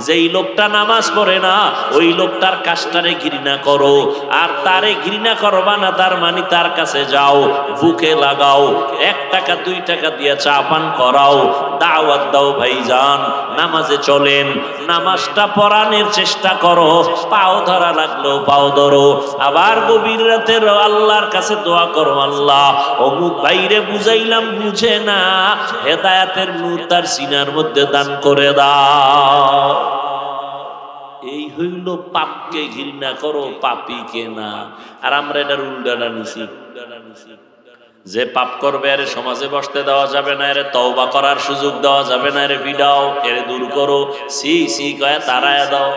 যেই লোকটা নামাজ পড়ে না ওই লোকটার কাজটারে ঘৃণা করো, আর তারে ঘৃণা করবা না তার মানে তার কাছে যাও, বুকে লাগাও, 1 টাকা 2 টাকা দিয়ে চা পান করাও, দাওয়াত দাও, ভাইজান নামাজে চলেন, নামাজটা পড়ানোর চেষ্টা করো, পাও ধরা লাগলো পাও ধরো, আবার গভীর রাতের আল্লাহর কাছে দোয়া করো, আল্লাহ অমুক ভাইরে বুঝাইলাম বুঝে না, হেদায়েতের নূর তার সিনার মধ্যে দান করে দাও। এই হইল পাপকে ঘৃণা করো, পাপীকে না। আর আমরা এটার উল্টাটা নিছি, যে পাপ করবে এর সমাজে বসতে দেওয়া যাবে না, এর তওবা করার সুযোগ দেওয়া যাবে না, এর বিদাও, এর দূর করো, সি সি কয়ে তারায় দাও।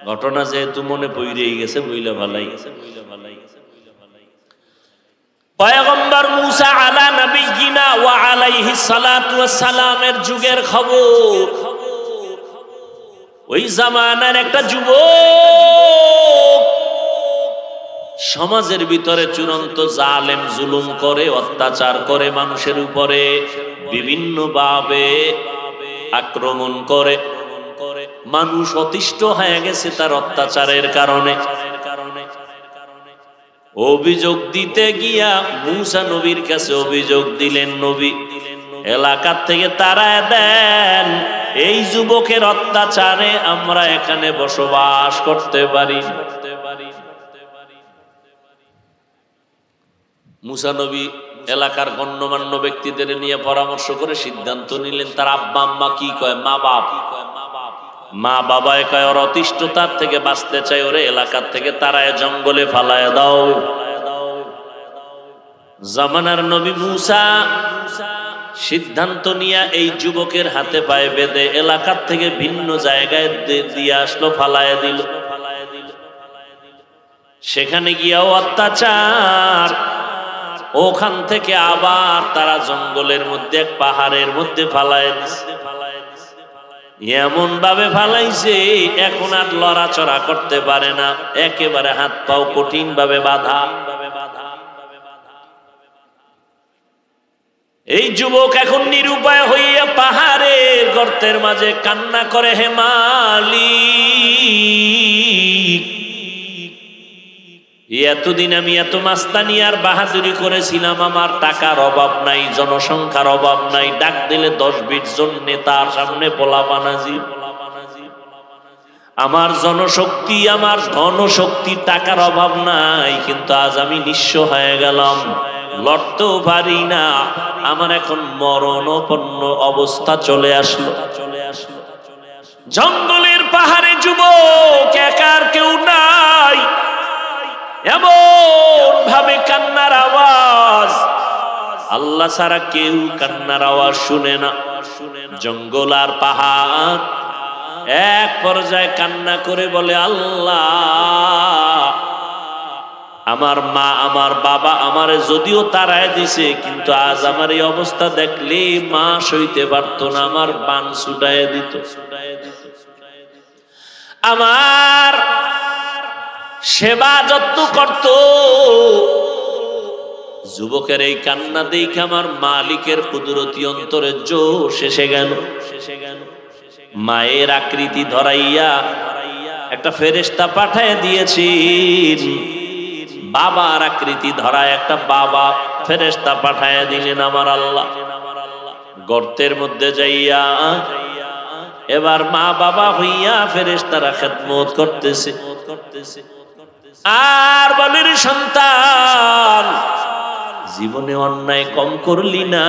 ঘটনা যেহেতু মনে পড়েই গেছে, বইলে ভালাই গেছে, বইলে ভালাই গেছে। পয়গম্বর মূসা আলা নবিয়িনা ওয়া আলাইহিস সালাতু ওয়াস সালামের যুগের খবর। ওই জামানার একটা যুবক সমাজের ভিতরে চূড়ান্ত জালেম জুলুম করে, অত্যাচার করে, মানুষের উপরে বিভিন্ন ভাবে আক্রমণ করে, মানুষ অতিষ্ঠ হয়ে গেছে তার অত্যাচারের কারণে। অভিযোগ দিতে গিয়া মূসা নবীর কাছে অভিযোগ দিলেন, নবী এলাকার থেকে তাড়ায় দেন, এই যুবকের অত্যাচারে আমরা এখানে বসবাস করতে পারি। মূসা নবী এলাকার গণ্যমান্য ব্যক্তিদের নিয়ে পরামর্শ করে সিদ্ধান্ত নিলেন, তার আব্বা আম্মা কি কয়, মা বাপ, মা বাবায় কয় ওর অতিষ্ঠতার থেকে বাঁচতে চাই, ওরে এলাকার থেকে তারায় জঙ্গলে ফালায় দাও। জামানার নবী মূসা সিদ্ধান্ত নিয়ে এই যুবকের হাতে পায়ে বেঁধে এলাকার থেকে ভিন্ন জায়গায় দিয়ে আসলো, ফালায় দিল। সেখানে গিয়াও অত্যাচার, ওখান থেকে আবার তারা জঙ্গলের মধ্যে এক পাহাড়ের মধ্যে ফালায় দিছে। এমন ভাবে ফালাইছে এখন আর লড়াচড়া করতে পারে না, একেবারে হাত পাও কঠিন ভাবে বাঁধা। এই যুবক এখন নিরুপায় হইয়া পাহাড়ের গর্তের মাঝে কান্না করে, হে মালিক, এতদিন আমি এত মাস্তানি আর বাহাদুরি করেছিলাম, আমার টাকার অভাব নাই, জনসংখ্যার অভাব নাই, ডাক দিলে 10-20 জন নেতার সামনে পোলাপানাজি, আমার জনশক্তি, আমার ধনশক্তি, টাকার অভাব নাই, কিন্তু আজ আমি নিঃস্ব হয়ে গেলাম, লড়তেও পারি না, আমার এখন মরণাপন্ন অবস্থা চলে আসলো। জঙ্গলের পাহাড়ে যুবক, একার কেউ নাই, এমন ভাবে কান্নার আওয়াজ, আল্লাহ ছাড়া কেউ কান্নার আওয়াজ শুনে না। জঙ্গল আর পাহাড় এক পর্যায়ে কান্না করে বলে, আল্লাহ আমার মা আমার বাবা আমারে যদিও তাড়ায় দিছে, কিন্তু আজ আমার এই অবস্থা দেখলে মা সইতে পারত না, আমার বান ছুটায় দিত। আমার সেবা যত্ন করত। যুবকের এই কান্না দেখে আমার মালিকের কুদরতি অন্তরে জোশ এসে গেল। মায়ের আকৃতি ধরাইয়া একটা ফেরেশতা পাঠায় দিয়েছেন, বাবার আকৃতি ধরায় একটা বাবা ফেরেশতা পাঠায় দিলেন আমার আল্লাহ। গর্তের মধ্যে যাইয়া এবার মা বাবা হইয়া ফেরেশতারা খেদমত করতেছে। আর বলেন, সন্তান জীবনে অন্যায় কম করলি না,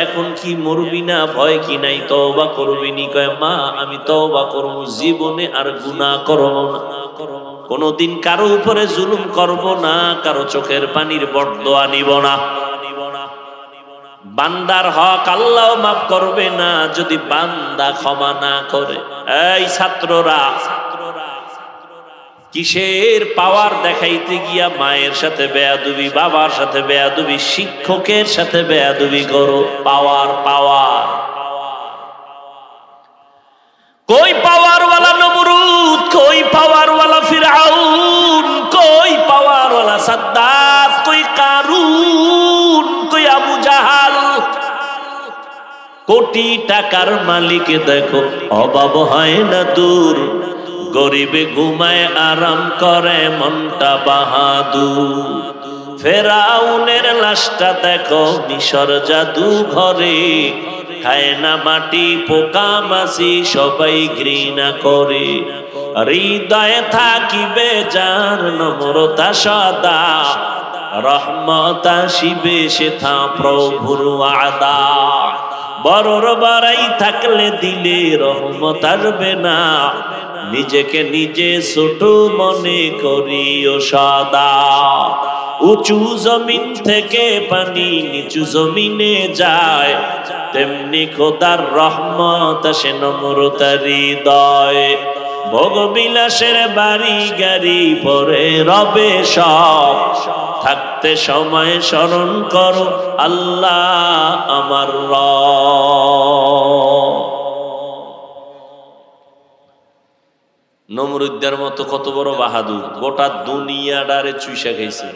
এখন কি মরবি না, ভয় কি নাই, তওবা করবি নি? কয়, মা আমি তওবা করব, জীবনে আর গুনাহ করব না, কোনদিন কারো উপরে জুলুম করব না, কারো চোখের পানির বরদোয়া নিব না। বান্দার হক আল্লাহ মাফ করবে না যদি বান্দা ক্ষমা না করে। এই ছাত্ররা, কিসের পাওয়ার দেখাইতে গিয়া মায়ের সাথে বেয়াদবি, বাবার সাথে বেয়াদবি, শিক্ষকের সাথে বেয়াদবি করো? পাওয়ার পাওয়ার কই পাওয়ারওয়ালা নমরুদ, কই পাওয়ারওয়ালা ফিরআউন, কই পাওয়ারওয়ালা সাদ্দাত, কই কারুন, কই আবু জাহাল, কোটি টাকার মালিক দেখো অভাব হয় না দূর, গরিবে ঘুমায় আরাম করে মনটা বাহাদুর। ফেরাউনের লাশটা দেখো মিশর জাদু ঘরে, খায় না মাটি পোকা মাছি সবাই ঘৃণা করে। হৃদয়ে থাকিবে যার নম্রতা সদা, রহমত আসিবে সেথা প্রভুর ওয়াদা। বড়র বাড়াই থাকলে দিলে রহমত আসবে না, নিজেকে নিজে ছোট মনে করিও সদা। উঁচু জমিন থেকে পানি নিচু জমিনে যায়, তেমনি খোদার রহমত আসে নম্রতার হৃদয়। ভোগবিলাসের বাড়ি গাড়ি পরে রবে সব, থাকতে সময় স্মরণ করো আল্লাহ আমার রব। নমরুদের মতো কত বড় বাহাদুর, গোটা দুনিয়াটারে চুইসা খাইছে।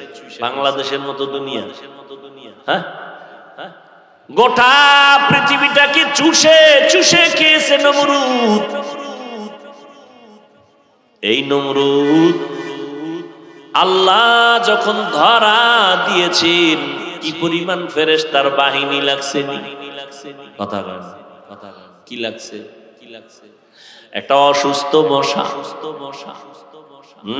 বাংলাদেশের মতো দুনিয়া, হ্যাঁ, গোটা পৃথিবীটাকে চুষে চুষে খেয়েছে নমরুদ। এই নমরুদ আল্লাহ যখন ধরা দিয়েছেন, কি পরিমাণ ফেরেশতার বাহিনী লাগছে, কথা বলেন, কি লাগছে? একটা অসুস্থ মশা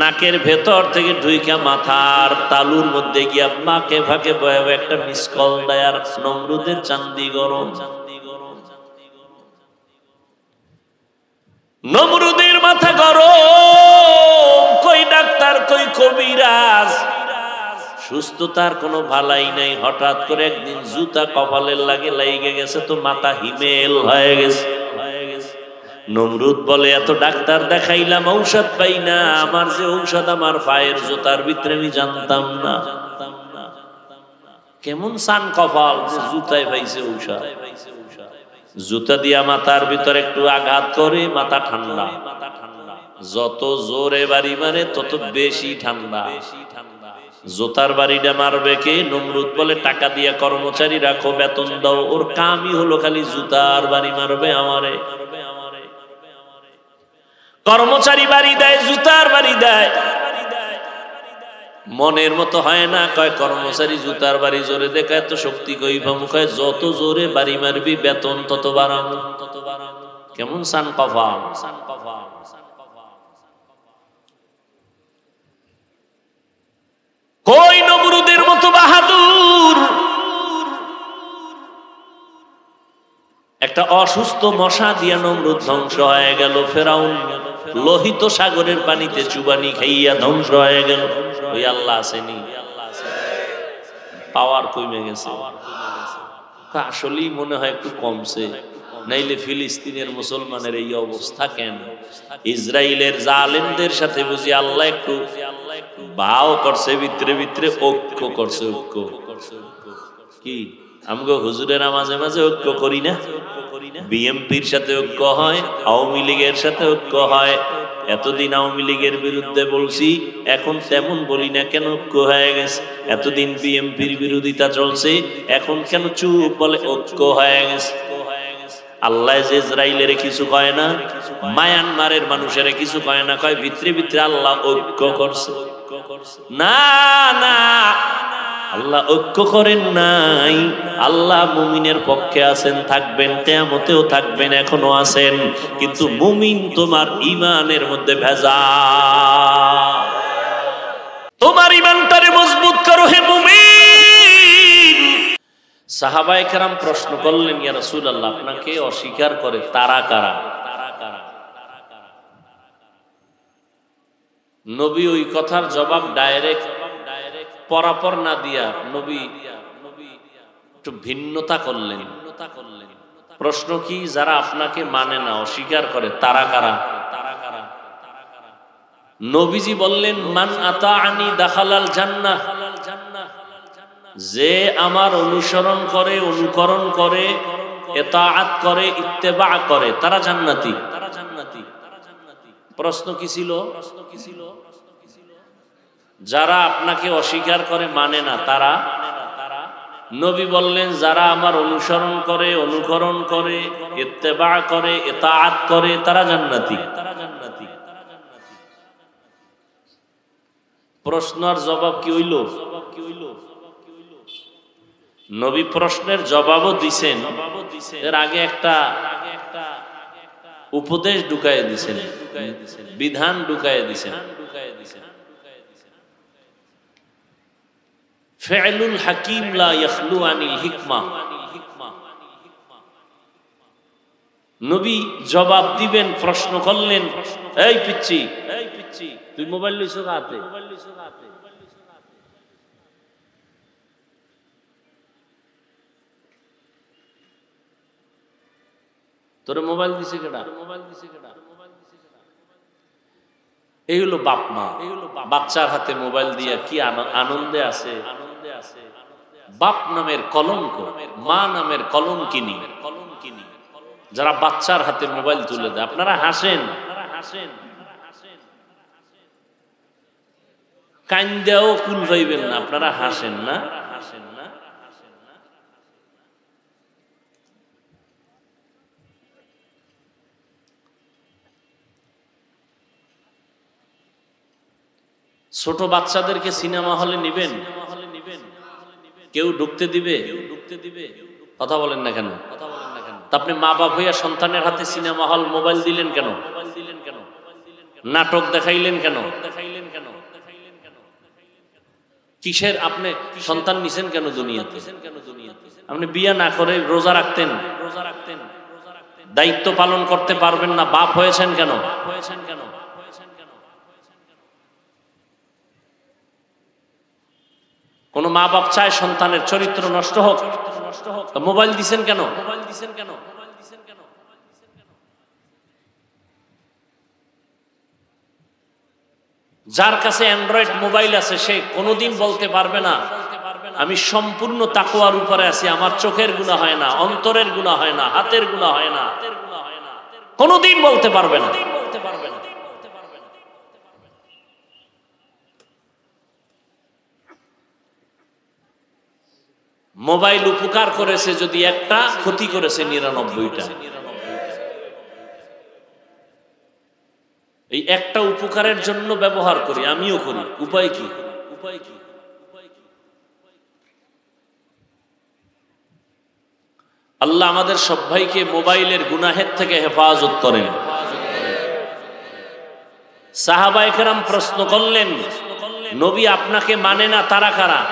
নাকের ভেতর থেকে ঢুইকা মাথার তালুর মধ্যে গিয়া মাকে ফাঁকে বয়ে একটা মিসকল দেয়, আর নমরুদের চান্দি গরম। নমরুদের মাথা গরম, কই ডাক্তার কই কবিরাজ, সুস্থতার কোনো ভালাই নাই। হঠাৎ করে একদিন জুতা কপালের লাগে লাগিয়ে গেছে, তো মাথা হিমেল হয়ে গেছে। নমরুদ বলে এত ডাক্তার দেখাইলাম ঔষধ পাই না, আমার যে ঔষধ আমার পায়ের জুতার ভিতরে আমি জানতাম না। কেমন সান কপাল যে জুতায় পাইছে ঔষধ। জুতা দিয়া মাথার ভিতরে একটু আঘাত করে মাথা ঠান্ডা, যত জোরে বাড়ি মারে তত বেশি ঠান্ডা। জুতার বাড়িটা মারবে কে? নমরুদ বলে টাকা দিয়া কর্মচারী রাখো, বেতন দাও, ওর কামই হলো খালি জুতার বাড়ি মারবে আমারে। কর্মচারী বাড়ি দেয়, জুতার বাড়ি দেয়, মনের মতো হয় না। কয় কর্মচারী জুতার বাড়ি জোরে দেখা এত শক্তি কই পাবো? কয় যত জোরে বাড়ি মারবি বেতন তত বাড়াবো। কেমন সান কফা। কই নমরুদের মতো বাহাদুর? একটা অসুস্থ মশা দিয়া নমরুদ ধ্বংস হয়ে গেল। ফেরাউন লোহিত সাগরের পানিতে চুবানি খাইয়া ধ্বংস হয়ে গেল। ওই আল্লাহ আসেনি, পাওয়ার কমে গেছে। আসলেই মনে হয় একটু কমছে, নাইলে ফিলিস্তিনের মুসলমানের এই অবস্থা কেন? ইসরায়েলের জালেমদের সাথে বুঝি আল্লাহ একটু ভাও করছে, ভিতরে ভিতরে ঐক্য করছে। ঐক্য কি আমগো হুজুরেরা মাঝে মাঝে ঐক্য করি না? বিএমপির সাথে ঐক্য হয়, আওয়ামী লীগের সাথে ঐক্য হয়। এতদিন আওয়ামী লীগের বিরুদ্ধে বলছি, এখন তেমন বলি না কেন? ঐক্য হয়ে গেছে। এতদিন বিএমপির বিরোধিতা চলছে, এখন কেন চুপ? বলে ঐক্য হয়ে গেছে। আল্লাহ যে ইসরায়েলের কিছু কয় না, মায়ানমারের মানুষের কিছু কয় না, কয় ভিতরে ভিতরে আল্লাহ ঐক্য করছে। না না, আল্লাহ ঐক্য করেন নাই। আল্লাহ মুমিনের পক্ষে আছেন, থাকবেন, কিয়ামতেও থাকবেন, এখনো আছেন। কিন্তু মুমিন তোমার ঈমানের মধ্যে ভেজাল। তোমার ঈমানটারে মজবুত করো হে মুমিন। সাহাবায়ে কেরাম প্রশ্ন করলেন, ইয়া রাসূলুল্লাহ, আপনাকে অস্বীকার করে তারা কারা? নবী ওই কথার জবাব ডাইরেক্ট পরাপর না দিয়া নবী একটু ভিন্নতা করলেন। প্রশ্ন কি? যারা আপনাকে মানে না, অস্বীকার করে, তারা কারা? নবীজি বললেন, মান আতাআনি দাখালাল জান্নাহ। যে আমার অনুসরণ করে, অনুকরণ করে, ইতাআত করে, ইত্তেবা করে, তারা জান্নাতি। প্রশ্ন কি ছিল? যারা আপনাকে অস্বীকার করে, মানে না, তারা নবী বললেন যারা আমার অনুসরণ করে, অনুকরণ করে, ইত্তেবা করে, ইতাআত করে তারা জান্নাতি। প্রশ্নের জবাব কি হইল? নবী প্রশ্নের জবাবও দিছেন, এর আগে একটা উপদেশ ঢুকায় দিছেন, বিধান ঢুকায় দিছেন। ফি'লুল হাকিম লা ইয়াখলু আনিল হিকমা। নবী জবাব দিবেন, প্রশ্ন করলেন, এই পিচ্চি তুই মোবাইল লইছ হাতে? তোরে মোবাইল দিছে কেডা? এই হলো বাপ মা। বাচ্চার হাতে মোবাইল দিয়া কি আনন্দে আছে। বাপ নামের কলঙ্ক, মা নামের কলঙ্কিনী যারা বাচ্চার হাতে মোবাইল তুলে দেয়। আপনারা হাসেন, কাইন্দাও কুল পাইবেন না, আপনারা হাসেন না। ছোট বাচ্চাদেরকে সিনেমা হলে নিবেন? কেউ ঢুকতে দিবে? কথা বলেন না কেন? আপনি মা বাপ হইয়া সন্তানের হাতে সিনেমা হল মোবাইল দিলেন কেন? নাটক দেখাইলেন কেন? কিসের আপনি সন্তান নিছেন কেন দুনিয়াতে? আপনি বিয়ে না করে রোজা রাখতেন, দায়িত্ব পালন করতে পারবেন না, বাপ হয়েছেন কেন? কোন মা বাপ চায় সন্তানের চরিত্র নষ্ট হোক, মোবাইল দিছেন কেন? যার কাছে অ্যান্ড্রয়েড মোবাইল আছে সে কোনোদিন বলতে পারবে না আমি সম্পূর্ণ তাকওয়ার উপরে আছি, আমার চোখের গুনাহ হয় না, অন্তরের গুনাহ হয় না, হাতের গুনাহ হয় না, কোনোদিন বলতে পারবে না। মোবাইল উপকার করেছে যদি একটা, ক্ষতি করেছে ৯৯টা। এই একটা উপকারের জন্য ব্যবহার করি, আমিও করি, উপায় কি? আল্লাহ আমাদের সবাইকে মোবাইলের গুনাহের থেকে হেফাজত করেন। সাহাবায়ে কেরাম প্রশ্ন করলেন, নবী আপনাকে মানে না তারা কারা?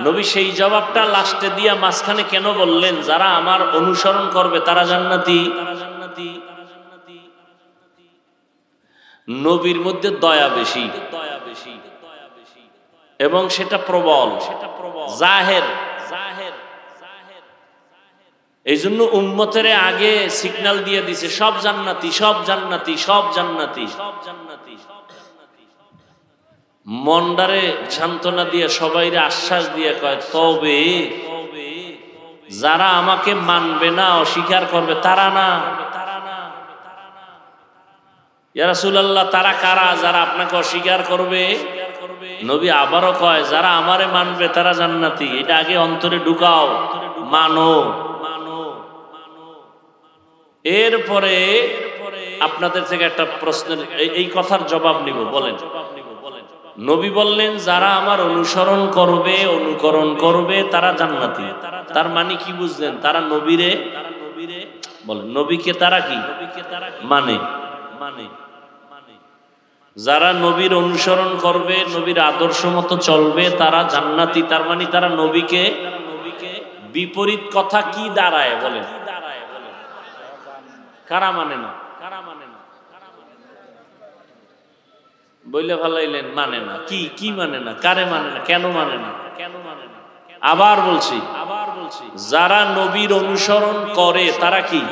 নবী সেই জবাবটা লাস্টে দিয়া মাঝখানে কেন বললেন, যারা আমার অনুসরণ করবে তারা জান্নাতি। নবীর মধ্যে দয়া বেশি এবং সেটা প্রবল, জাহের। এই জন্য উম্মতের আগে সিগন্যাল দিয়ে দিছে, সব জান্নাতি, সব জান্নাতি, সব জান্নাতি। মন্ডারে সান্ত্বনা দিয়ে সবাইরে আশ্বাস দিয়ে কয়, তবে যারা আমাকে মানবে না, অস্বীকার করবে তারা না। ইয়া রাসূলুল্লাহ, তারা কারা যারা আপনাকে অস্বীকার করবে? নবী আবারও কয়, যারা আমারে মানবে তারা জান্নাতি। এটা আগে অন্তরে ঢুকাও, মানো। এরপরে আপনাদের থেকে একটা প্রশ্নের এই কথার জবাব নিব। বলেন। নবী বললেন, যারা আমার অনুসরণ করবে, অনুকরণ করবে তারা জান্নাতি। তার মানে কি বুঝলেন? তারা নবীরে বলেন, নবীকে তারা কি মানে? যারা নবীর অনুসরণ করবে, নবীর আদর্শ মতো চলবে তারা জান্নাতি। তার মানে তারা নবীকে বিপরীত কথা কি দাঁড়ায়? বলেন, কারা মানে না? বইলে ভালাইলেন মানে না। কি মানে না? কারে মানে না? কেন মানে না? আবার বলছি, যারা নবীর অনুসরণ করে তারা কি?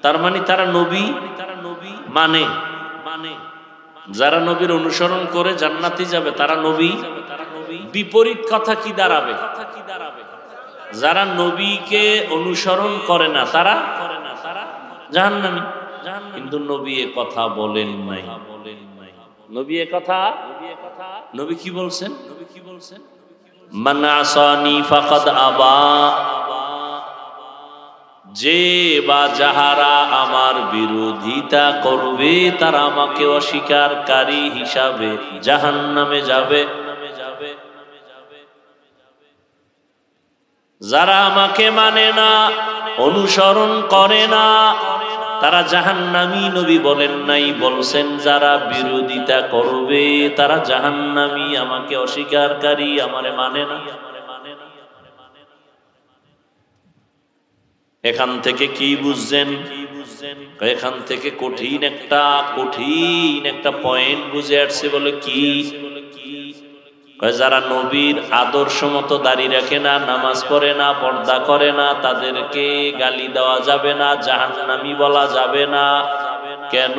তার মানে তারা নবী মানে। যারা নবীর অনুসরণ করে জান্নাতি যাবে তারা নবী। বিপরীত কথা কি দাঁড়াবে? যারা নবীকে অনুসরণ করে না তারা জাহান্নামী। কিন্তু নবী এ কথা বলেন নাই। নবী এ কথা, নবী কি বলছেন? মান আসানি ফাকাদ আবা, যে বা যাহারা আমার বিরোধিতা করবে তারা আমাকে অস্বীকারী হিসাবে জাহান্নামে যাবে। যারা আমাকে মানে না, অনুসরণ করে না, তারা জাহান্নামী। নবী বলেন নাই, বলছেন যারা বিরোধিতা করবে তারা জাহান্নামী, আমাকে অস্বীকারী, আমারে মানে না। এখান থেকে কি বুঝছেন? এখান থেকে কঠিন একটা পয়েন্ট বুঝে আসছে। বলে কি? যারা নবীর আদর্শ মতো দাঁড়িয়ে রাখে না, নামাজ পড়ে না, পর্দা করে না, তাদেরকে গালি দেওয়া যাবে না, জাহান্নামী বলা যাবে না। কেন?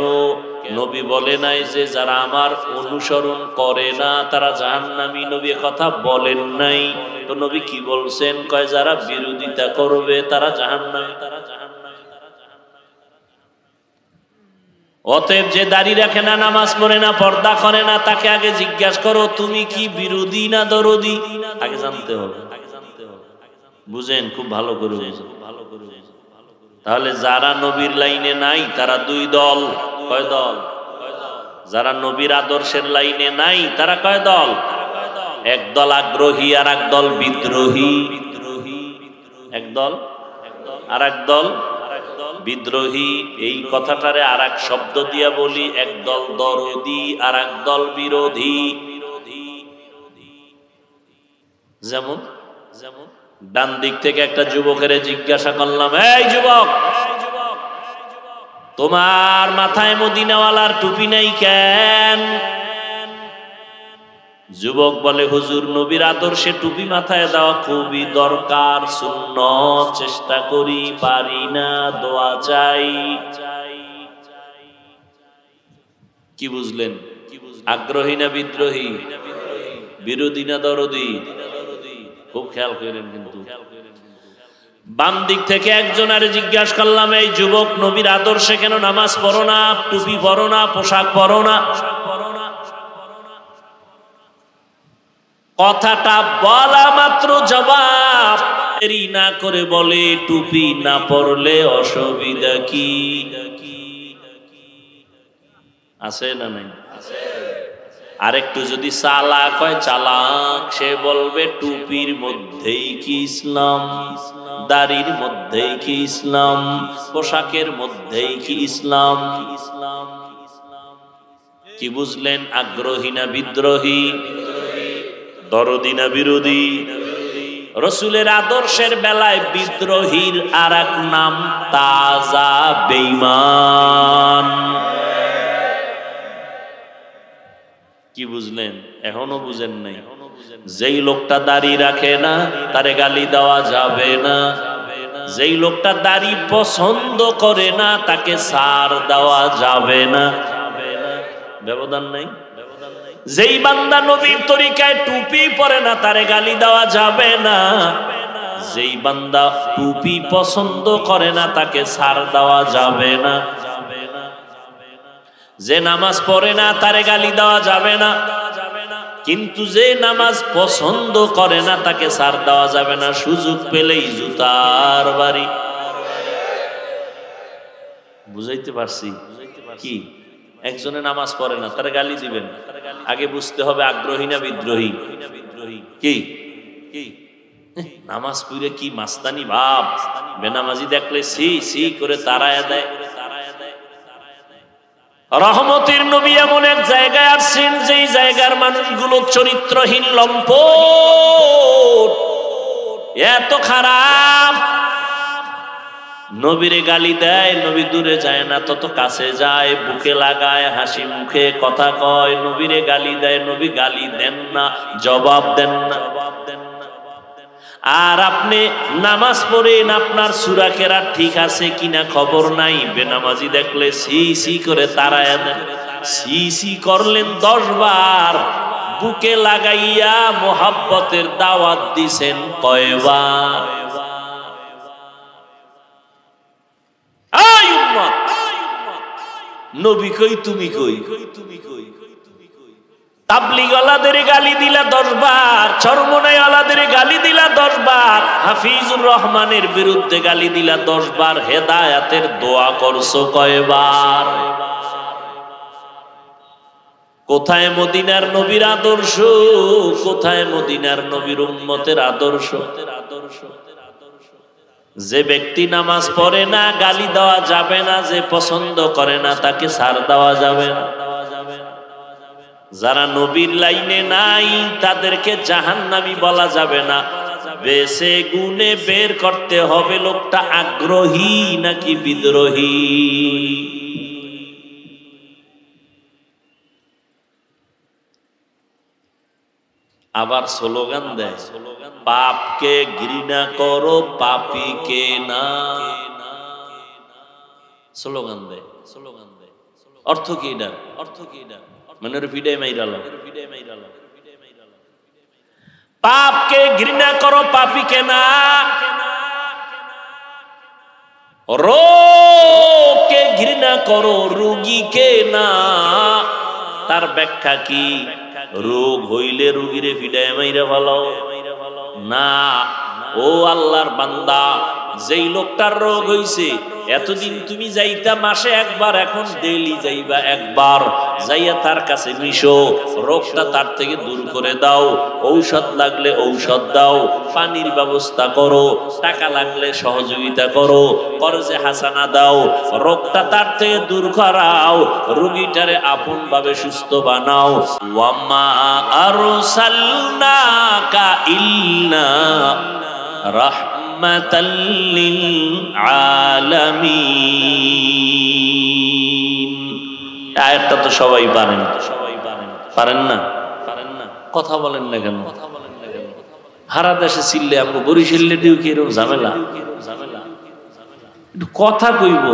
নবী বলে নাই যে যারা আমার অনুসরণ করে না তারা জাহান্নামী। নবী কথা বলেন নাই। তো নবী কি বলছেন? কয় যারা বিরোধিতা করবে তারা জাহান্নামী। অতএব যে দাড়ি রাখে না, নামাজ পড়ে না, পর্দা করে না, তাকে আগে জিজ্ঞাসা করো তুমি কি বিরোধী না দরদি? আগে জানতে হবে। বুঝেন? খুব ভালো করে বুঝেন। তাহলে যারা নবীর লাইনে নাই তারা দুই দল। কয় দল? যারা নবীর আদর্শের লাইনে নাই তারা কয় দল? এক দল আগ্রহী আর এক দল বিদ্রোহী। এক দল আর এক দল বিদ্রোহী। এই কথাটারে আর এক শব্দ দিয়া বলি, এক দল দরদি আর এক দল বিরোধী। যেমন ডান দিক থেকে একটা যুবকের জিজ্ঞাসা করলাম, এই যুবক, তোমার মাথায় মদিনাওয়ালার টুপি নাই কেন? যুবক বলে, হুজুর নবীর আদর্শে টুপি মাথায় দেওয়া খুবই দরকার, সুন্নত, চেষ্টা করি, পারি না, দোয়া চাই। কি বুঝলেন? আগ্রহী না বিদ্রোহী? বিরোধী না দরদি? খুব খেয়াল করেন। কিন্তু বাম দিক থেকে একজন আরে জিজ্ঞাসা করলাম, এই যুবক নবীর আদর্শে কেন নামাজ পড়ো না, টুপি পরো না, পোশাক পরো না? কথাটা বলা মাত্র জবাব দেরি না করে বলে, টুপি না পরলে অসুবিধা কি? আছে না নাই? আরেকটু যদি চালাক হয়, চালাক, সে বলবে টুপির মধ্যেই কি ইসলাম, দাড়ির মধ্যেই কি ইসলাম, পোশাকের মধ্যেই কি ইসলাম? কি বুঝলেন? আগ্রহী না বিদ্রোহী? দরদি না বিরোধী? রসুলের আদর্শের বেলায় বিদ্রোহীর আর এক নাম তাজা বেঈমান। কি বুঝলেন? এখনো বুঝেন নাই? যেই লোকটা দাড়ি রাখে না তারে গালি দেওয়া যাবে না। যেই লোকটা দাড়ি পছন্দ করে না তাকে ছাড় দেওয়া যাবে না। ব্যবধান নাই? যেই বান্দা নবীর তরিকায় টুপি পরে না তারে গালি দেওয়া যাবে না। যেই বান্দা টুপি পছন্দ করে না তাকে ছাড় দেওয়া যাবে না। যে নামাজ পড়ে না তারে গালি দেওয়া যাবে না, কিন্তু যে নামাজ পছন্দ করে না তাকে ছাড় দেওয়া যাবে না। সুযোগ পেলেই জুতার বাড়ি। বুঝাইতে পারছি? কি? একজনে নামাজ পড়ে না তারে গালি দিবেন, আগে বুঝতে হবে আগ্রহী না বিদ্রোহী? কি নামাজ পড়ে কি মাস্তানি ভাব, বেনামাজি দেখলে সি সি করে তাড়ায় দেয়। রহমতের নবী এমন এক জায়গায় আসছেন যেই জায়গার মানুষগুলো চরিত্রহীন, লম্পট, এত খারাপ। নবীরে গালি দেয়, নবী দূরে যায় না, তত কাছে যায়, বুকে লাগায়, হাসি মুখে কথা কয়। নবীরে গালি দেয়, নবী গালি দেন না, জবাব দেন না। আর আপনি নামাজ পড়েন, আপনার সূরা কেরাত ঠিক আছে কিনা খবর নাই, বেনামাজি দেখলে সি সি করে তাড়ায় দেন। সি সি করলেন 10 বার, বুকে লাগাইয়া মোহাব্বতের দাওয়াত দিছেন কয়বার? নবী কই, তুমি কই? তাবলীগওয়ালাদের গালি দিলা 10 বার, চরমনাইওয়ালাদের গালি দিলা 10 বার, হাফিজুর রহমানের বিরুদ্ধে গালি দিলা 10 বার, হেদায়েতের দোয়া করছো কয়বার? কোথায় মদিনার নবীর আদর্শ? কোথায় মদিনার নবীর উম্মতের আদর্শ? যে ব্যক্তি নামাজ পড়ে না গালি দেওয়া যাবে না, যে পছন্দ করে না তাকে ছাড় দেওয়া যাবে না। যারা নবীর লাইনে নাই তাদেরকে জাহান্নামী বলা যাবে না। বেছে গুনে বের করতে হবে লোকটা আগ্রহী নাকি বিদ্রোহী। আবার স্লোগান দেয়, পাপকে ঘৃণা করো পাপীকে না। স্লোগান দেয়, স্লোগান দেয়। অর্থ কি এটা? অর্থ কি এটা? মানে ভিডে মাইরাল, পাপকে ঘৃণা করো পাপীকে না, রোগকে ঘৃণা করো রোগীকে না। তার ব্যাখ্যা কি? রোগ হইলে রোগীরে ভিডায় মাইরা ভালো না। ও আল্লাহর বান্দা, যেই লোকটার রোগ হইছে, এতদিন তুমি যাইতা মাসে একবার, এখন ডেইলি যাইবা একবার, যাইয়া তার কাছে মিশো, রোগটা তার থেকে দূর করে দাও। ঔষধ লাগলে ঔষধ দাও, পানির ব্যবস্থা করো, টাকা লাগলে সহযোগিতা করো, কর্জে হাসানা দাও, রোগটা তার থেকে দূর করাও, রোগীটারে আপন ভাবে সুস্থ বানাও। ওয়ামা আরসালনাকা ইল্লা রাহমাতাল লিল আলামিন। আয়াতটা তো সবাই পারেন, পারেন না? কথা বলেন না কেন? হারা দেশে চিল্লে আপনি বরিশালে দিও কি এরকম ঝামেলা? একটু কথা কইব,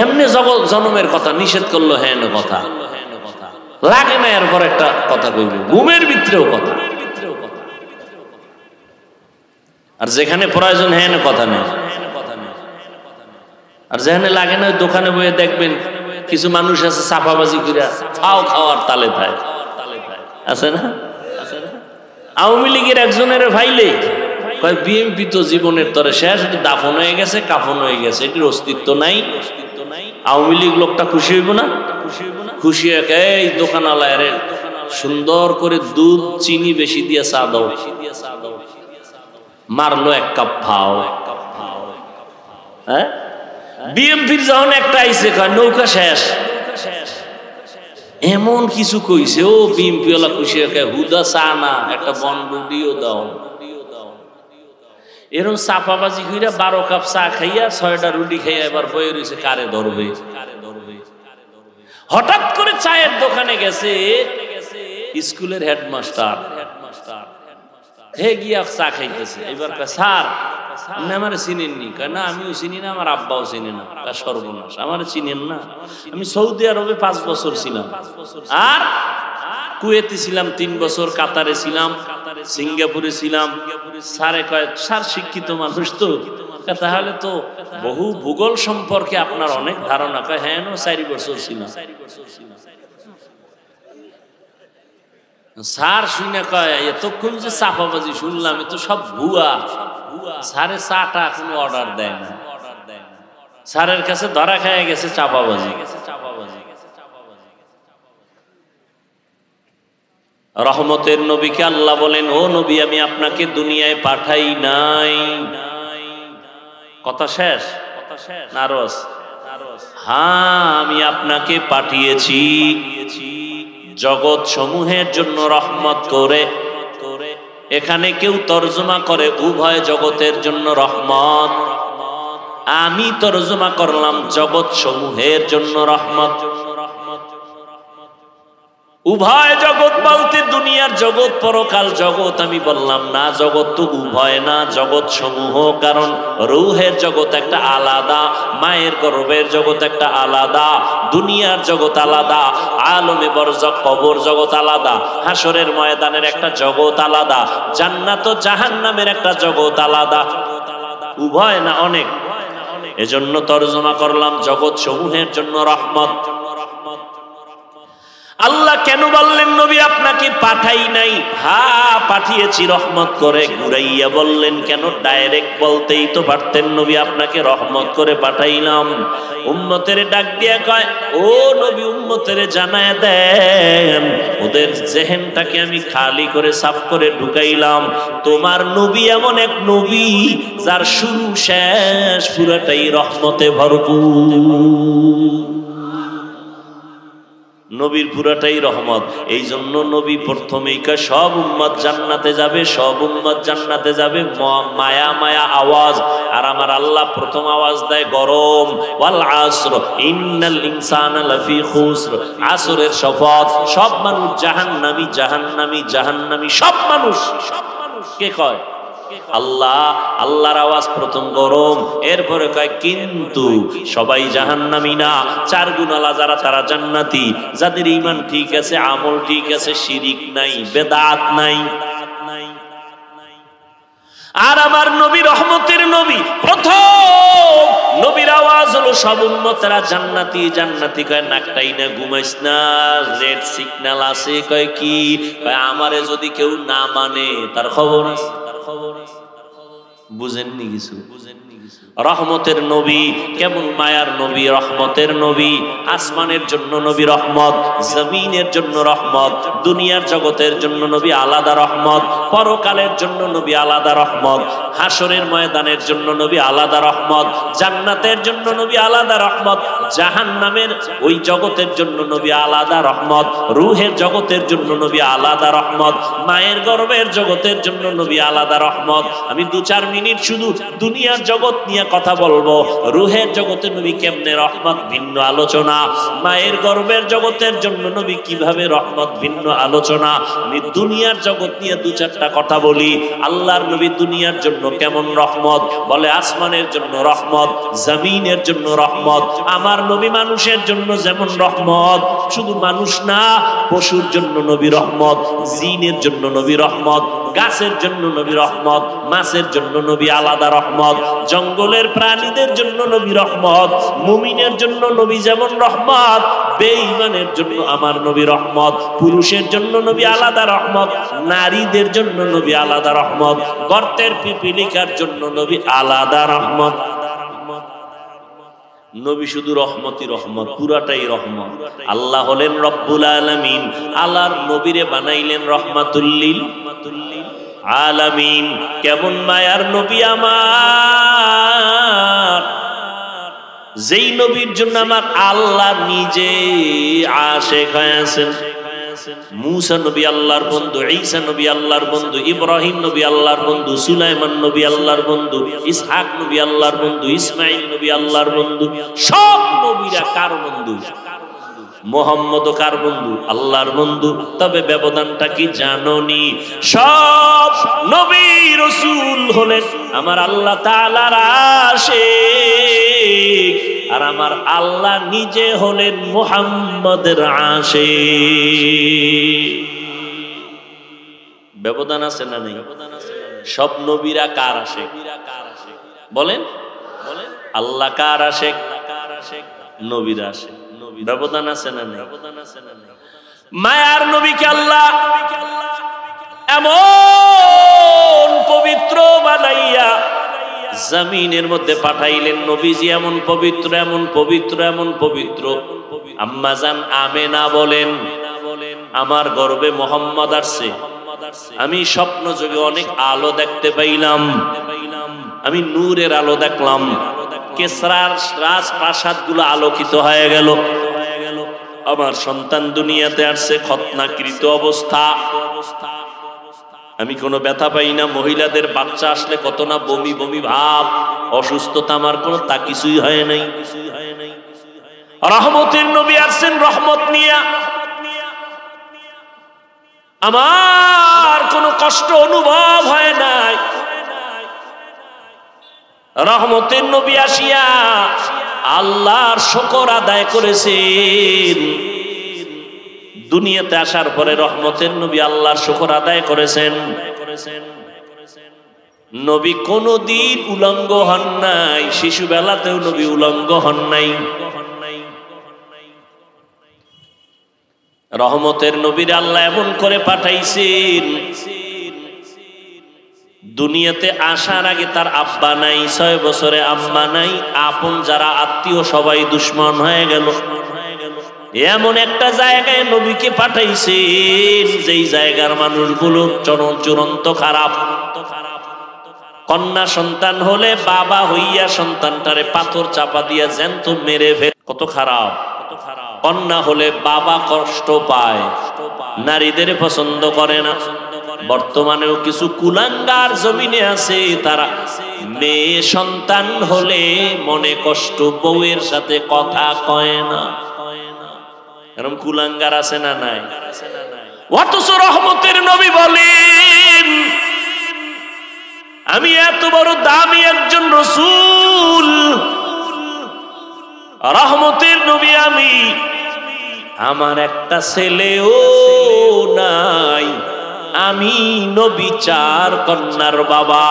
এমনি জনমের কথা নিষেধ করলো, হ্যাঁ কথা লাগে না, এরপর একটা কথা কইব, ঘুমের ভিতরেও কথা। আর যেখানে প্রয়োজন হ্যাঁ কথা নেই, আর যেখানে লাগে না দোকানে বইয়ে দেখবেন কিছু মানুষ আছে চাপাবাজি করে খাও খাওয়ার তালে থাকে, আছে না? আওয়ামী লীগের একজনের ভাইলে কয় বিএনপি তো জীবনের তরে শেষ, দাফন হয়ে গেছে, কাফন হয়ে গেছে, এটির অস্তিত্ব নাই। আওয়ামী লীগ লোকটা খুশি হইব না? খুশি হয়ে এই দোকানওয়ালায় সুন্দর করে দুধ চিনি বেশি দিয়ে চা দাও, মারলো 1 কাপ খাও। হ্যাঁ, বিএনপির যখন একটা আইসে কয় নৌকা শেষ, এমন কিছু কইছে, ও বিএনপি ওলা খুশি হয়ে হুদা চা না, একটা বনরুটিও দাও। এরকম চাপাবাজি কইরা 12 কাপ চা খাইয়া 6টা রুটি খাইয়া এবার বয়ে রয়েছে কারে ধরবে। হঠাৎ করে চায়ের দোকানে গেছে স্কুলের হেডমাস্টার, হে গিয়া চা খাইতেছে। এবার স্যার আপনি আমার চিনেননি? না আমিও চিনি না, আমার আব্বাও চিনি না। সর্বনাশ, আমার চিনেন না? আমি সৌদি আরবে 5 বছর ছিলাম, আর কুয়েতে ছিলাম 3 বছর, কাতারে ছিলাম, সিঙ্গাপুরে ছিলাম। স্যারে কয়, স্যার শিক্ষিত মানুষ তো, তাহলে তো বহু ভূগোল সম্পর্কে আপনার অনেক ধারণা। কয় হ্যাঁ 4 বছর ছিলাম। স্যার শুনে কয় এতক্ষণ যে চাপাবাজি শুনলাম এ তো সব ভুয়া। স্যারে চাটা কোনো অর্ডার দেয় না, স্যারের কাছে ধরা খেয়ে গেছে চাপাবাজি। রহমতের নবীকে আল্লাহ বলেন, ও নবী আমি আপনাকে দুনিয়ায় পাঠাই নাই। কথা শেষ? নারস? হ্যাঁ আমি আপনাকে পাঠিয়েছি জগৎ সমূহের জন্য রহমত করে। এখানে কেউ তর্জমা করে উভয় জগতের জন্য রহমত, আমি তর্জমা করলাম জগৎ সমূহের জন্য রহমত। উভয় জগৎ বলতে দুনিয়ার জগৎ, পরকাল জগৎ আমি বললাম না। জগৎ তো উভয় না, জগৎ সমূহ। কারণ রূহের জগৎ একটা আলাদা, মায়ের গর্ভের জগৎ একটা আলাদা, দুনিয়ার জগৎ আলাদা, আলমে বরজখ কবর জগৎ আলাদা, হাসরের ময়দানের একটা জগৎ আলাদা, জান্নাত ও জাহান্নামের একটা জগৎ আলাদা। উভয় না, অনেক। এজন্য তর্জমা করলাম জগৎ সমূহের জন্য রহমত। আল্লাহ আল্লাহ কেন বললেন নবী আপনাকে পাঠাই নাই? হ্যাঁ পাঠিয়েছি রহমত করে। ঘুরাইয়া বললেন কেন? ডাইরেক্ট বলতেই তো পারতেন নবী আপনাকে রহমত করে পাঠাইলাম। উম্মতের ডাক দিয়া কয়, ও নবী উম্মতের জানায় দেন, ওদের জেহেনটাকে আমি খালি করে সাফ করে ঢুকাইলাম। তোমার নবী এমন এক নবী যার শুরু শেষ পুরাটাই রহমতে ভরপুর। নবীর পুরাটাই রহমত। এই জন্য নবী প্রথমেই কয় সব উম্মত জান্নাতে যাবে, সব উম্মত জান্নাতে যাবে। মায়া মায়া আওয়াজ। আর আমার আল্লাহ প্রথম আওয়াজ দেয় গরম, ওয়াল আসর ইন্নাল ইনসানা লাফি খুসর। আসরের শপথ, সব মানুষ জাহান্নামী জাহান্নামী জাহান্নামী, সব মানুষ। কে কয়? আল্লাহ। আল্লাহর আওয়াজ প্রথম গরম, এরপরে কয় কিন্তু সবাই জাহান্নামী না। 4 গুণালা যারা তারা জান্নাতি, যাদের ঈমান ঠিক আছে, আমল ঠিক আছে, শিরিক নাই, বেদাত নাই। আর আমার নবী রহমতের নবী, প্রথম নবীর আওয়াজ হলো সব উম্মতেরা জান্নাতি জান্নাতি। কয় নাকটাই না ঘুমাইস না, রেড সিগন্যাল আছে। কয় কি? কয় আমারে যদি কেউ না মানে তার খবর আছে, তার খবর আছে। বুঝেননি কিছু? রহমতের নবী কেমন মায়ার নবী, রহমতের নবী। আসমানের জন্য নবী রহমত, জমিনের জন্য রহমত, দুনিয়ার জগতের জন্য নবী আলাদা রহমত, পরকালের জন্য নবী আলাদা রহমত, হাসরের ময়দানের জন্য নবী আলাদা রহমত, জান্নাতের জন্য নবী আলাদা রহমত, জাহান্নামের ওই জগতের জন্য নবী আলাদা রহমত, রূহের জগতের জন্য নবী আলাদা রহমত, মায়ের গর্ভের জগতের জন্য নবী আলাদা রহমত। আমি 2-4 মিনিট শুধু দুনিয়ার জগৎ নিয়ে কথা বলবো। রূহের জগতে নবী কেমনে রহমত, ভিন্ন আলোচনা। মায়ের গর্ভের জগতের জন্য নবী কিভাবে রহমত, ভিন্ন আলোচনা। আমি দুনিয়ার জগৎ নিয়ে 2-4টা কথা বলি। আল্লাহর নবী দুনিয়ার জন্য কেমন রহমত, বলে আসমানের জন্য রহমত, জমিনের জন্য রহমত। আমার নবী মানুষের জন্য যেমন রহমত, শুধু মানুষ না, পশুর জন্য নবী রহমত, জিনের জন্য নবী রহমত, গাছের জন্য নবী রহমত, মাছের জন্য নবী আলাদা রহমত, জঙ্গলের প্রাণীদের জন্য নবী রহমত। মুমিনের জন্য নবী যেমন রহমত, বেঈমানের জন্য আমার নবী রহমত। পুরুষের জন্য নবী আলাদা রহমত, নারীদের জন্য নবী আলাদা রহমত, গর্তের পিপিলিকার জন্য নবী আলাদা রহমত। নবী শুধু রহমতই রহমত, পুরাটাই রহমত। আল্লাহ হলেন রব্বুল আলামিন, আল্লাহর নবীরে বানাইলেন রহমাতুল লিল আলামিন। কেমন মায়ার নবী আমার, যেই নবীর জন্য আমার আল্লাহ নিজে আশিক হয়েছেন। মুসা নবী আল্লাহর বন্ধু, ঈসা নবী আল্লাহর বন্ধু, ইব্রাহিম নবী আল্লাহর বন্ধু, সুলাইমান নবী আল্লাহর বন্ধু, ইসহাক নবী আল্লাহর বন্ধু, ইসমাইল নবী আল্লাহর বন্ধু। সব নবীরা কার বন্ধু? মুহাম্মদ কার বন্ধু? আল্লাহর বন্ধু। তবে ব্যবধানটা কি জানোনি? সব নবী রাসূল হলেন আমার আল্লাহ তাআলার আশিক, আর আমার আল্লাহ নিজে হলেন মুহাম্মদের আশিক। ব্যবধান আছে না নেই? সব নবীরা কার আশিক বলেন? আল্লাহ কার আশিক? নবীরা আশিক। ব্যবধান আছে না নেই? মায়ার নবীকে আল্লাহ এমন পবিত্র বানাইয়া জমিনের মধ্যে পাঠাইলেন। নবীজি এমন পবিত্র, এমন পবিত্র, এমন পবিত্র। আম্মা জান আমেনা বলেন, আমার গর্ভে মুহাম্মদ আসছে, আমি স্বপ্ন যোগে অনেক আলো দেখতে পাইলাম, আমি নূরের আলো দেখলাম, কেসরার রাজপ্রাসাদ গুলো আলোকিত হয়ে গেল। আমার সন্তান দুনিয়াতে আসছে খতনাকৃত অবস্থা, আমি কোনো ব্যথা পাই না। মহিলাদের বাচ্চা আসলে কত না বমি বমি ভাব, অসুস্থতা, আমার কোনো তা কিছুই হয় নাই। রহমতের নবী আসছেন রহমত নিয়ে, আমার কোনো কষ্ট অনুভব হয় নাই। রহমতের নবী আসিয়া আল্লাহর শুকর আদায় করেছেন। দুনিয়াতে আসার পরে রহমতের নবী আল্লাহর শুকর আদায় করেছেন। নবী কোনদিন উলঙ্গ হন নাই, শিশু বেলাতেও নবী উলঙ্গ হন নাই। রহমতের নবীর আল্লাহ এমন করে পাঠাইছেন, দুনিয়াতে আসার আগে তার আব্বা নাই, 6 বছরে আম্মা নাই, আপন যারা আত্মীয় সবাই দুশ্মন হয়ে গেল। এমন একটা জায়গায় নবীকে পাঠাইছেন যেই জায়গার মানুষগুলো চূড়ান্ত খারাপ। কন্যা সন্তান হলে বাবা হইয়া সন্তানটারে পাথর চাপা দিয়া জ্যান্ত মেরে ফেলে, কত খারাপ। কন্যা হলে বাবা কষ্ট পায়, নারীদের পছন্দ করে না। বর্তমানেও কিছু কুলাঙ্গার জমিনে আছে, তারা মেয়ে সন্তান হলে মনে কষ্ট, বউয়ের সাথে কথা কয় না। এরকম কুলাঙ্গার আছে না নাই? অথচ রহমতের নবী বলেন, আমি এত বড় দামি একজন রাসূল, রহমতের নবী আমি, আমার একটা ছেলেও নাই, আমি নবী 4 কন্যার বাবা।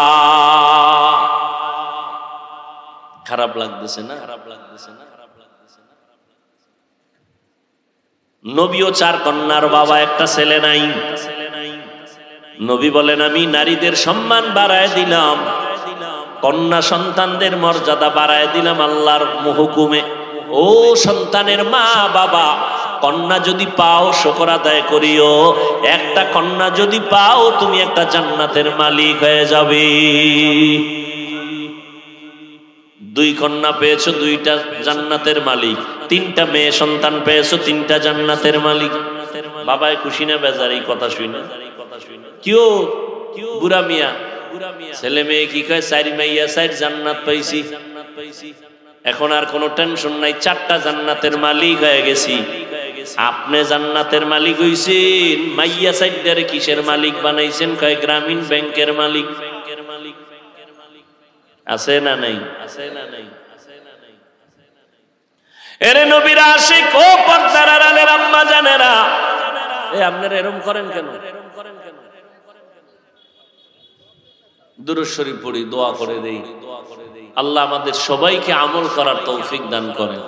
খারাপ লাগতেছে না? খারাপ লাগতেছে না? নবীও 4 কন্যার বাবা, একটা ছেলে নাই। নবী বলেন, আমি নারীদের সম্মান বাড়ায় দিলাম, কন্যা সন্তানদের মর্যাদা বাড়ায় দিলাম আল্লাহর হুকুমে। ও সন্তানের মা বাবা, কন্যা যদি পাও শুকর আদায় করিও। একটা কন্যা যদি পাও তুমি একটা জান্নাতের মালিক হয়ে যাবে। 2 কন্যা পেয়েছো, 2টা জান্নাতের মালিক। 3টা মেয়ে সন্তান পেয়েছো, 3টা জান্নাতের মালিক। বাবাই খুশি না বেজার এই কথা শুনে? কিও বুড়া মিয়া, ছেলে মেয়ে কি কয়, 4 মাইয়া 4 জান্নাত পাইছি, এখন আর কোনো টেনশন নাই, 4টা জান্নাতের মালিক হয়ে গেছি। আপনি জান্নাতের মালিক হইছেন, মাইয়া 4টারে কিসের মালিক বানাইছেন? কয় গ্রামীণ ব্যাংকের মালিক। আছে না নাই? আছে না নাই? এরে নবীর আশিক ও পর্দার আড়ালের আম্মা জানেরা, আপনারা এরকম করেন কেন? দুরূদ শরীফ পড়ি, দোয়া করে দেই, আল্লাহ আমাদের সবাইকে আমল করার তৌফিক দান করেন।